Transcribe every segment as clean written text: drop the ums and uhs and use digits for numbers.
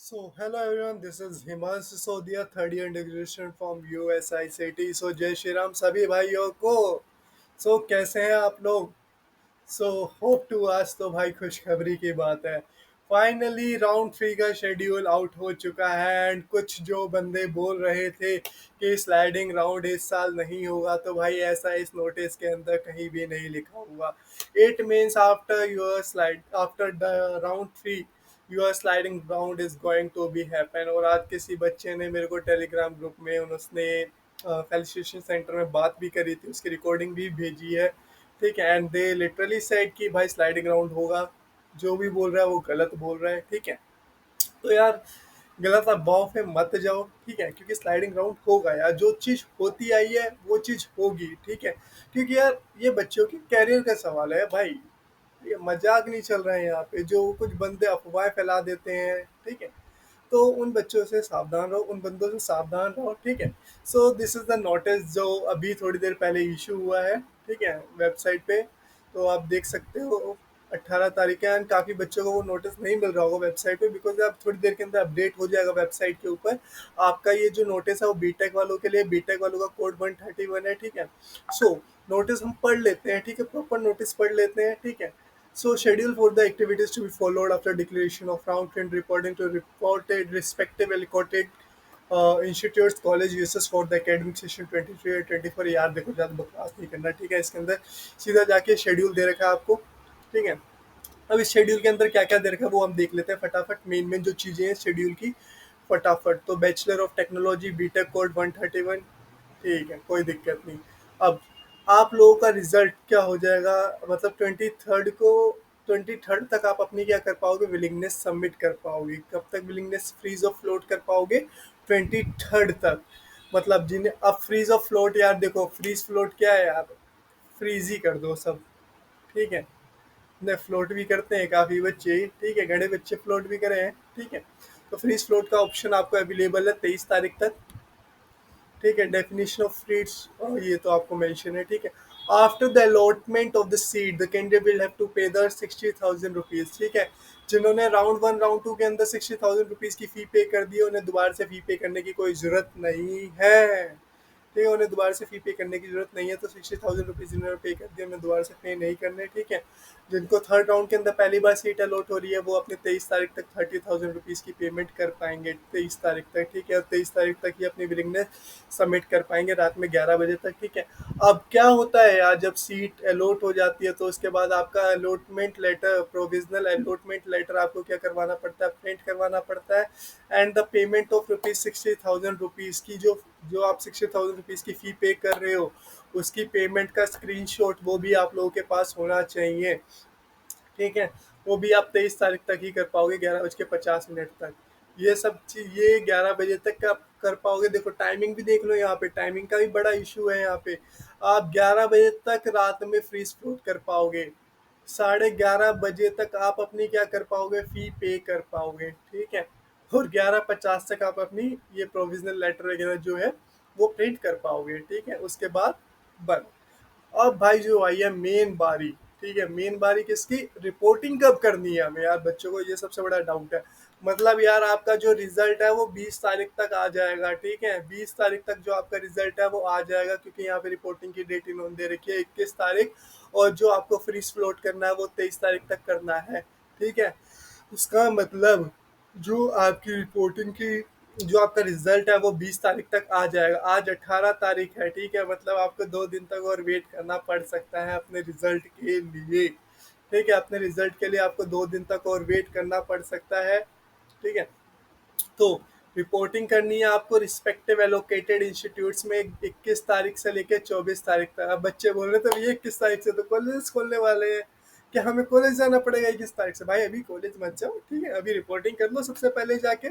So, hello everyone, this is Himanshu Sodia, third year degree student from USICT. So, जय श्री राम सभी भाइयों को। कैसे हैं आप लोग? होप टू आज तो भाई खुशखबरी की बात है। फाइनली राउंड थ्री का शेड्यूल आउट हो चुका है एंड कुछ जो बंदे बोल रहे थे कि स्लाइडिंग राउंड इस साल नहीं होगा, तो भाई ऐसा इस नोटिस के अंदर कहीं भी नहीं लिखा हुआ। It means after your slide after the round three your sliding round is going to be happen. और आज किसी बच्चे ने मेरे को टेलीग्राम ग्रुप में उसने फेलिसिटेशन सेंटर में बात भी करी थी, उसकी रिकॉर्डिंग भी भेजी है। ठीक है, एंड दे लिटरली सेड कि भाई स्लाइडिंग राउंड होगा। जो भी बोल रहा है वो गलत बोल रहा है। ठीक है, तो यार गलत अफवाहों पे मत जाओ। ठीक है, क्योंकि स्लाइडिंग राउंड होगा यार, जो चीज होती आई है वो चीज होगी। ठीक है, क्योंकि यार ये बच्चों के कैरियर का सवाल है भाई। ये मजाक नहीं चल रहा है यहाँ पे, जो कुछ बंदे अफवाहें फैला देते हैं। ठीक है, तो उन बच्चों से सावधान रहो, उन बंदों से सावधान रहो। ठीक है, दिस इज द नोटिस जो अभी थोड़ी देर पहले इशू हुआ है। ठीक है, वेबसाइट पे तो आप देख सकते हो 18 तारीख है। एंड काफ़ी बच्चों को वो नोटिस नहीं मिल रहा होगा वेबसाइट पे, बिकॉज आप थोड़ी देर के अंदर अपडेट हो जाएगा वेबसाइट के ऊपर। आपका ये जो नोटिस है वो बीटेक वालों के लिए, बीटेक वालों का कोड 131 है। ठीक है, सो नोटिस हम पढ़ लेते हैं। ठीक है, प्रॉपर नोटिस पढ़ लेते हैं। ठीक है, schedule for the activities to be followed after declaration of round and reporting to reported respective allocated institutes college uses for the academic session 23 और 24। यार देखो, ज़्यादा बकवास नहीं करना। ठीक है, इसके अंदर सीधा जाके शेड्यूल दे रखा है आपको। ठीक है, अब इस शेड्यूल के अंदर क्या क्या दे रखा है वो हम देख लेते हैं फटाफट। मेन मेन जो चीज़ें हैं शेड्यूल की, फटाफट। तो bachelor of technology BTech code 131। ठीक है, कोई दिक्कत नहीं। अब आप लोगों का रिजल्ट क्या हो जाएगा, मतलब 23rd को, 23rd तक आप अपनी क्या कर पाओगे, विलिंगनेस सबमिट कर पाओगे। कब तक विलिंगनेस फ्रीज ऑफ फ्लोट कर पाओगे? 23rd तक। मतलब जिन्हें अब फ्रीज ऑफ फ्लोट, यार देखो फ्रीज फ्लोट क्या है यार, फ्रीज ही कर दो सब। ठीक है, ने फ्लोट भी करते हैं काफ़ी बच्चे। ठीक है, घने बच्चे फ्लोट भी करे हैं। ठीक है, तो फ्रीज फ्लोट का ऑप्शन आपको अवेलेबल है 23 तारीख तक। ठीक है, डेफिनेशन ऑफ फ्रीज ये तो आपको मेंशन है। ठीक है, after the allotment of the seat the candidate will have to pay the 60,000 rupees. ठीक है, जिन्होंने राउंड वन राउंड टू के अंदर 60,000 रुपीज की फी पे कर दी है, उन्हें दोबारा से फी पे करने की कोई जरूरत नहीं है। ठीक है, उन्हें दोबारा से फी पे करने की जरूरत नहीं है। तो 60,000 रुपीज जिन्होंने पे कर दिए उन्हें दोबारा से पे नहीं करने। ठीक है, जिनको थर्ड राउंड के अंदर पहली बार सीट अलॉट हो रही है वो अपने 23 तारीख तक 30,000 रुपीज की पेमेंट कर पाएंगे 23 तारीख तक। ठीक है, और 23 तारीख तक ही अपनी विलिंगनेस सबमिट कर पाएंगे रात में 11 बजे तक। ठीक है, अब क्या होता है यार, जब सीट अलॉट हो जाती है तो उसके बाद आपका allotment letter, provisional allotment letter आपको क्या करवाना पड़ता है, प्रिंट करवाना पड़ता है। And the payment of rupees 60,000 rupees की, जो जो आप 60,000 रुपीज की फी पे कर रहे हो, उसकी पेमेंट का स्क्रीनशॉट वो भी आप लोगों के पास होना चाहिए। ठीक है, वो भी आप 23 तारीख तक ही कर पाओगे, 11:50 तक। ये सब चीज ये 11 बजे तक आप कर पाओगे। देखो टाइमिंग भी देख लो, यहाँ पे टाइमिंग का भी बड़ा इशू है। यहाँ पे आप 11 बजे तक रात में फ्रीज फ्लोट कर पाओगे, 11:30 बजे तक आप अपनी क्या कर पाओगे, फी पे कर पाओगे। ठीक है, और 11:50 तक आप अपनी ये प्रोविजनल लेटर वगैरह जो है वो प्रिंट कर पाओगे। ठीक है, उसके बाद बंद। अब भाई जो आई है मेन बारी। ठीक है, मेन बारी किसकी, रिपोर्टिंग कब करनी है हमें यार, बच्चों को ये सबसे बड़ा डाउट है। मतलब यार आपका जो रिजल्ट है वो 20 तारीख तक आ जाएगा। ठीक है, 20 तारीख तक जो आपका रिजल्ट है वो आ जाएगा, क्योंकि यहाँ पे रिपोर्टिंग की डेट इन्होंने दे रखी है 21 तारीख। और जो आपको फ्रीज फ्लोट करना है वो 23 तारीख तक करना है। ठीक है, उसका मतलब जो आपकी रिपोर्टिंग की, जो आपका रिजल्ट है वो 20 तारीख तक आ जाएगा। आज 18 तारीख है। ठीक है, मतलब आपको 2 दिन तक और वेट करना पड़ सकता है अपने रिजल्ट के लिए। ठीक है, अपने रिजल्ट के लिए आपको 2 दिन तक और वेट करना पड़ सकता है। ठीक है, तो रिपोर्टिंग करनी है आपको रिस्पेक्टिव एलोकेटेड इंस्टीट्यूट्स में 21 तारीख से लेकर 24 तारीख तक। अब बच्चे बोल रहे थे ये 21 तारीख से तो कॉलेज खोलने वाले हैं, क्या हमें कॉलेज जाना पड़ेगा 21 तारीख से? भाई अभी कॉलेज मत जाओ। ठीक है, अभी रिपोर्टिंग कर लो सबसे पहले जाके।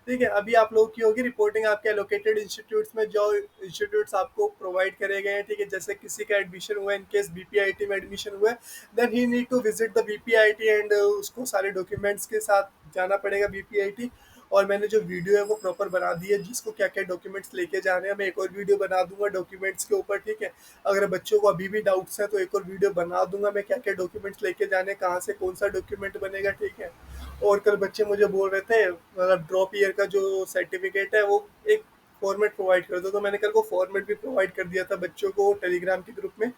ठीक है, अभी आप लोगों की होगी रिपोर्टिंग आपके एलोकेटेड इंस्टीट्यूट्स में, जो इंस्टीट्यूट्स आपको प्रोवाइड करे गए हैं। ठीक है, जैसे किसी का एडमिशन हुआ, इन केस बीपीआईटी में एडमिशन हुआ है, then he need to visit the BPIT and उसको सारे डॉक्यूमेंट्स के साथ जाना पड़ेगा BPIT। और मैंने जो वीडियो है वो प्रॉपर बना दी है, जिसको क्या क्या डॉक्यूमेंट्स लेके जाने हैं। मैं एक और वीडियो बना दूंगा डॉक्यूमेंट्स के ऊपर, ठीक है। अगर बच्चों को अभी भी डाउट्स है तो एक और वीडियो बना दूंगा मैं, क्या क्या डॉक्यूमेंट्स लेके जाने, कहाँ से कौन सा डॉक्यूमेंट बनेगा, ठीक है। और कल बच्चे मुझे बोल रहे थे, मतलब ड्रॉप ईयर का जो सर्टिफिकेट है वो एक फॉर्मेट प्रोवाइड कर दो, तो मैंने कल को फॉर्मेट भी प्रोवाइड कर दिया था बच्चों को टेलीग्राम के ग्रुप में,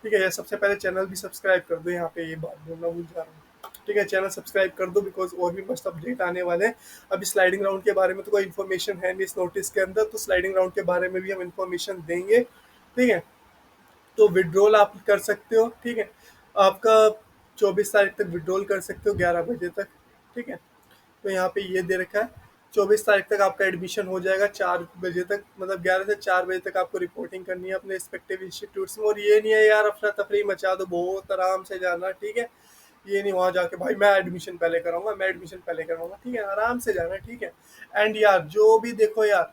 ठीक है। सबसे पहले चैनल भी सब्सक्राइब कर दो, यहाँ पे ये बात बोलना भूल जा रहा हूँ, ठीक है। चैनल सब्सक्राइब कर दो, बिकॉज और भी मस्त अपडेट आने वाले हैं। अभी स्लाइडिंग राउंड के बारे में तो कोई इन्फॉर्मेशन है नहीं इस नोटिस के अंदर, तो स्लाइडिंग राउंड के बारे में भी हम इन्फॉर्मेशन देंगे, ठीक है। तो विड्रॉल आप कर सकते हो, ठीक है। आपका 24 तारीख तक विड्रॉल कर सकते हो, 11 बजे तक, ठीक है। तो यहाँ पे ये दे रखा है 24 तारीख तक आपका एडमिशन हो जाएगा, 4 बजे तक, मतलब 11 से 4 बजे तक आपको रिपोर्टिंग करनी है अपने रिस्पेक्टिव इंस्टीट्यूट्स में। और ये नहीं है यार अफरा तफरी मचा दो, बहुत आराम से जाना, ठीक है। ये नहीं वहाँ जाके भाई मैं एडमिशन पहले कराऊंगा, मैं एडमिशन पहले कराऊंगा, ठीक है। आराम से जाना, ठीक है। एंड यार जो भी देखो यार,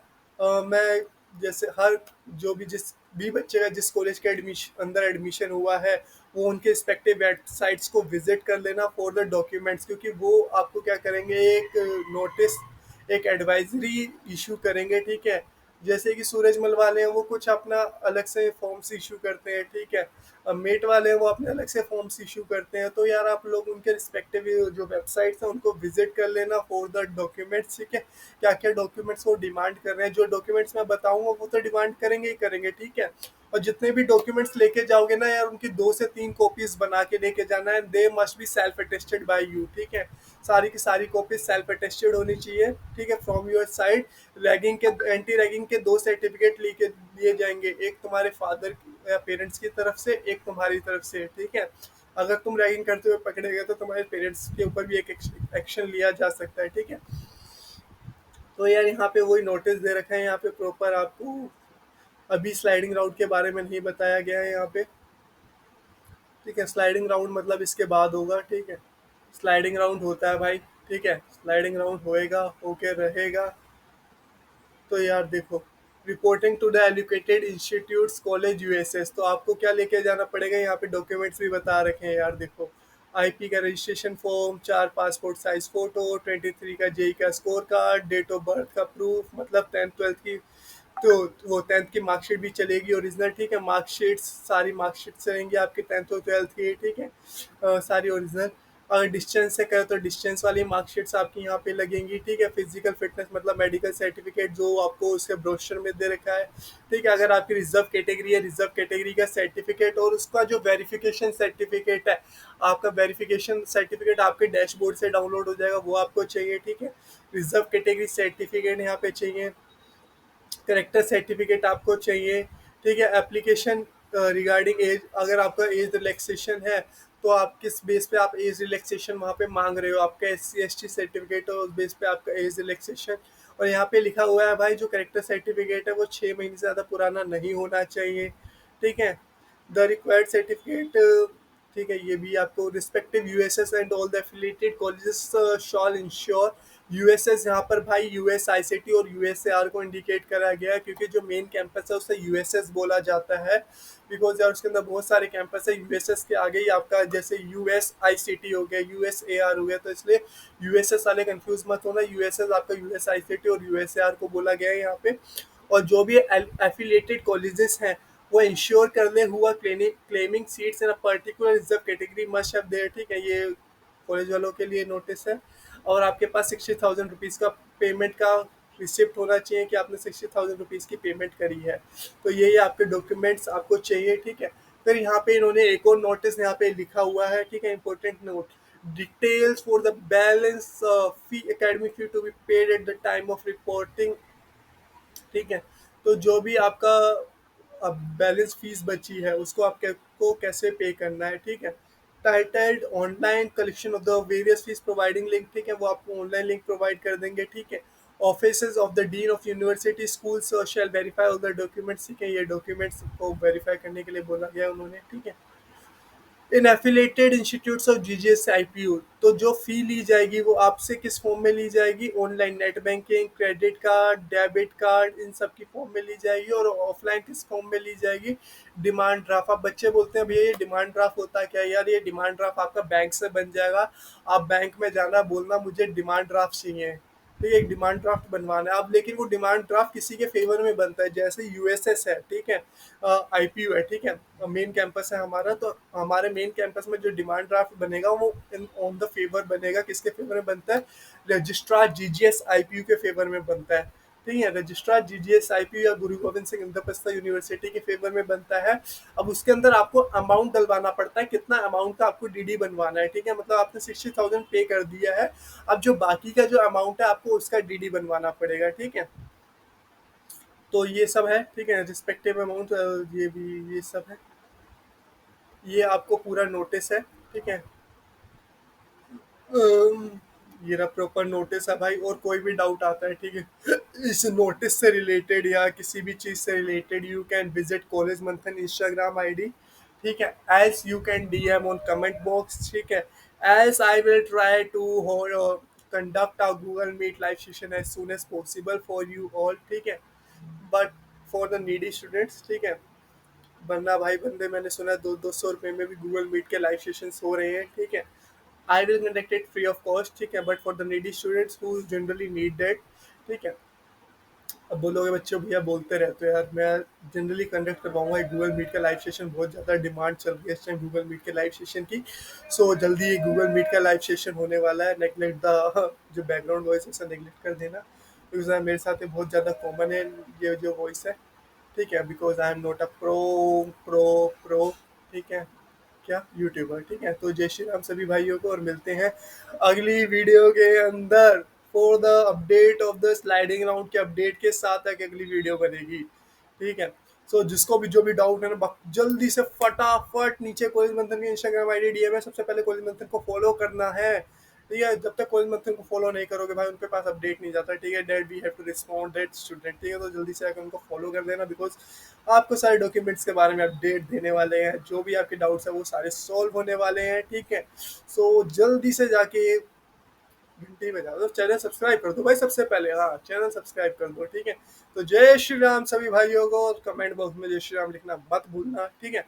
मैं जैसे हर जो भी जिस भी बच्चे का जिस कॉलेज के एडमिशन अंदर एडमिशन हुआ है, वो उनके रिस्पेक्टिव वेबसाइट्स को विजिट कर लेना फॉर द डॉक्यूमेंट्स, क्योंकि वो आपको क्या करेंगे, एक नोटिस, एक एडवाइजरी इशू करेंगे, ठीक है। जैसे कि सूरजमल वाले हैं वो कुछ अपना अलग से फॉर्म्स इशू करते हैं, ठीक है। मेट वाले हैं वो अपने अलग से फॉर्म्स इशू करते हैं। तो यार आप लोग उनके रिस्पेक्टिव जो वेबसाइट्स हैं उनको विजिट कर लेना फॉर द डॉक्यूमेंट्स, ठीक है। क्या क्या डॉक्यूमेंट्स वो डिमांड कर रहे हैं, जो डॉक्यूमेंट्स मैं बताऊंगा वो तो डिमांड करेंगे ही करेंगे, ठीक है। और जितने भी डॉक्यूमेंट्स लेके जाओगे ना यार, उनकी 2 से 3 कॉपीज बना के लेके जाना है, they must be self attested bye you, ठीक है। सारी की सारी कॉपीज सेल्फ अटेस्टेड होनी चाहिए, ठीक है, फ्रॉम योर साइड। रैगिंग के एंटी रैगिंग के 2 सर्टिफिकेट लेके दिए जाएंगे, एक तुम्हारे फादर या पेरेंट्स की तरफ से, एक तुम्हारी तरफ से, ठीक है। अगर तुम रैगिंग करते हुए पकड़े गए तो तुम्हारे पेरेंट्स के ऊपर भी एक एक्शन लिया जा सकता है, ठीक है। तो यार यहाँ पे वही नोटिस दे रखा है, यहाँ पे प्रॉपर आपको अभी स्लाइडिंग राउंड के बारे में नहीं बताया गया है यहाँ पे, ठीक है। स्लाइडिंग राउंड मतलब इसके बाद होगा, ठीक है। स्लाइडिंग राउंड होता है भाई, ठीक है। स्लाइडिंग राउंड होएगा, होके रहेगा। तो यार देखो, reporting to the allocated institutes college USS, तो आपको क्या लेके जाना पड़ेगा, यहाँ पे डॉक्यूमेंट्स भी बता रखे हैं यार, देखो। आईपी का registration form, 4 passport size photo, 23 का जेई का score card, date of birth का प्रूफ, मतलब 10th 12th की, तो वो 10th की मार्कशीट भी चलेगी ओरिजिनल, ठीक है। मार्कशीट सारी मार्कशीट चलेंगी आपके 10th और 12th की, ठीक है। सारी ओरिजिनल। अगर डिस्टेंस से करें तो डिस्टेंस वाली मार्कशीट्स आपकी यहाँ पे लगेंगी, ठीक है। फिजिकल फिटनेस मतलब मेडिकल सर्टिफिकेट जो आपको उसके ब्रोशर में दे रखा है, ठीक है। अगर आपकी रिजर्व कैटेगरी है, रिजर्व कैटेगरी का सर्टिफिकेट, और उसका जो वेरिफिकेशन सर्टिफिकेट है, आपका वेरिफिकेशन सर्टिफिकेट आपके डैशबोर्ड से डाउनलोड हो जाएगा, वो आपको चाहिए, ठीक है। रिजर्व कैटेगरी सर्टिफिकेट यहाँ पे चाहिए, करेक्टर सर्टिफिकेट आपको चाहिए, ठीक है। एप्लीकेशन रिगार्डिंग एज, अगर आपका एज रिलैक्सेशन है तो आप किस बेस पे आप एज रिलैक्सेशन वहाँ पे मांग रहे हो, आपका SC ST सर्टिफिकेट हो, उस बेस पे आपका एज रिलैक्सेशन। और यहाँ पे लिखा हुआ है भाई, जो करेक्टर सर्टिफिकेट है वो 6 महीने से ज़्यादा पुराना नहीं होना चाहिए, ठीक है। द रिक्वायर्ड सर्टिफिकेट, ठीक है। ये भी आपको respective USS and all the affiliated colleges shawl ensure. USS यहाँ पर भाई USICT और USAR को इंडिकेट करा गया है, क्योंकि जो मेन कैंपस है उसे यूएसएस बोला जाता है, बिकॉज यार उसके अंदर बहुत सारे कैंपस है। यूएसएस के आगे ही आपका जैसे USICT हो गया, USAR हो गया, तो इसलिए यूएसएस वाले कंफ्यूज मत होना, यूएसएस आपका USICT और USAR को बोला गया है यहाँ पे। और जो भी एफिलिएटेड कॉलेजेस हैं वो इंश्योर कर ले हुआ claiming seats in a particular reserve category must have their, ठीक है। ये कॉलेज वालों के लिए नोटिस है। और आपके पास 60,000 रुपीज़ का पेमेंट का रिसिप्ट होना चाहिए कि आपने 60,000 रुपीज़ की पेमेंट करी है। तो ये आपके डॉक्यूमेंट्स आपको चाहिए, ठीक है। फिर यहाँ पे इन्होंने एक और नोटिस यहाँ पे लिखा हुआ है, ठीक है, important note, details for the balance fee academic fee to be paid at the time of reporting, ठीक है। तो जो भी आपका अब बैलेंस फीस बची है उसको आपको कैसे पे करना है, ठीक है। Titled online collection of the various fees providing link, ठीक है, वो आपको ऑनलाइन लिंक प्रोवाइड कर देंगे, ठीक है। Offices of the dean of university schools shall verify all the documents, ठीक है। ये डॉक्यूमेंट्स को वेरीफाई करने के लिए बोला गया उन्होंने, ठीक है। In affiliated institutes of GGS IPU, तो जो फी ली जाएगी वो आपसे किस फॉर्म में ली जाएगी, online net banking, credit card, debit card, इन सब की फॉर्म में ली जाएगी। और ऑफलाइन किस फॉर्म में ली जाएगी, डिमांड ड्राफ्ट। आप बच्चे बोलते हैं भैया ये डिमांड ड्राफ्ट होता है क्या, यार ये डिमांड ड्राफ्ट आपका बैंक से बन जाएगा। आप बैंक में जाना, बोलना मुझे डिमांड ड्राफ्ट चाहिए, ठीक है, एक डिमांड ड्राफ्ट बनवाना है अब। लेकिन वो डिमांड ड्राफ्ट किसी के फेवर में बनता है, जैसे यूएसएस है, ठीक है, आईपीयू है, ठीक है, मेन कैंपस है हमारा, तो हमारे मेन कैंपस में जो डिमांड ड्राफ्ट बनेगा वो इन ऑन द फेवर बनेगा, किसके फेवर में बनता है, रजिस्ट्रार जीजीएस आईपीयू के फेवर में बनता है, ठीक है। रजिस्ट्रार जीजीएस आईपीयू या गुरु गोविंद सिंह इंद्रप्रस्थ यूनिवर्सिटी के फेवर में बनता है। अब उसके अंदर आपको अमाउंट डलवाना पड़ता है, कितना अमाउंट का आपको डीडी बनवाना है, ठीक है, मतलब आपने 60,000 पे कर दिया है, अब जो बाकी का जो अमाउंट है आपको उसका डीडी बनवाना पड़ेगा, ठीक है। तो ये सब है, ठीक है, रिस्पेक्टिव अमाउंट, ये भी ये सब है, ये आपको पूरा नोटिस है, ठीक है। अम, ये रहा प्रॉपर नोटिस है भाई। और कोई भी डाउट आता है, ठीक है, इस नोटिस से रिलेटेड या किसी भी चीज से related, you can visit college Manthan Instagram ID, ठीक है, as you can DM on comment box, ठीक है, as I will try to conduct our Google Meet live session as soon as possible for you all, ठीक है, but for the needy students, ठीक है, वरना भाई बंदे मैंने सुना 200 रुपये में भी गूगल मीट के लाइव सेशंस हो रहे हैं, ठीक है। I will conduct it free of cost, ठीक है, but for the needy students who generally need that, ठीक है। अब बोलोगे बच्चों भैया बोलते रहते हो यार, मैं जनरली कंडक्ट करवाऊंगा एक गूगल मीट का लाइव सेशन, बहुत ज़्यादा डिमांड चल रही है इस टाइम गूगल मीट के लाइव सेशन की। सो जल्दी ये गूगल मीट का लाइव सेशन होने वाला है, नेगलेक्ट द जो बैकग्राउंड वॉइस है उसे नेगलेक्ट कर देना, बिकॉज मेरे साथ ये बहुत ज़्यादा कॉमन है, ये जो वॉइस है, ठीक है, because I am not a pro, ठीक है, क्या यूट्यूबर, ठीक है। तो जय श्री राम सभी भाइयों को, और मिलते हैं अगली वीडियो के अंदर for the update of the sliding round के अपडेट के साथ एक अगली वीडियो बनेगी, ठीक है। सो जिसको भी जो भी डाउट है ना, जल्दी से फटाफट नीचे कोलिज मंथन की इंस्टाग्राम आईडी डीएम है, सबसे पहले कोलिज मंथन को फॉलो करना है, ठीक है। जब तक कोलिज मंथन को फॉलो नहीं करोगे भाई उनके पास अपडेट नहीं जाता, ठीक है, that we have to respond that student, ठीक है। तो जल्दी से आकर उनको फॉलो कर देना, बिकॉज आपको सारे डॉक्यूमेंट्स के बारे में अपडेट देने वाले हैं, जो भी आपके डाउट्स हैं वो सारे सॉल्व होने वाले हैं, ठीक है। सो जल्दी से जाके घंटी बजा दो, चैनल सब्सक्राइब कर दो भाई, सबसे पहले हाँ चैनल सब्सक्राइब कर दो, ठीक है। तो जय श्री राम सभी भाइयों को, कमेंट बॉक्स में जय श्री राम लिखना मत भूलना, ठीक है।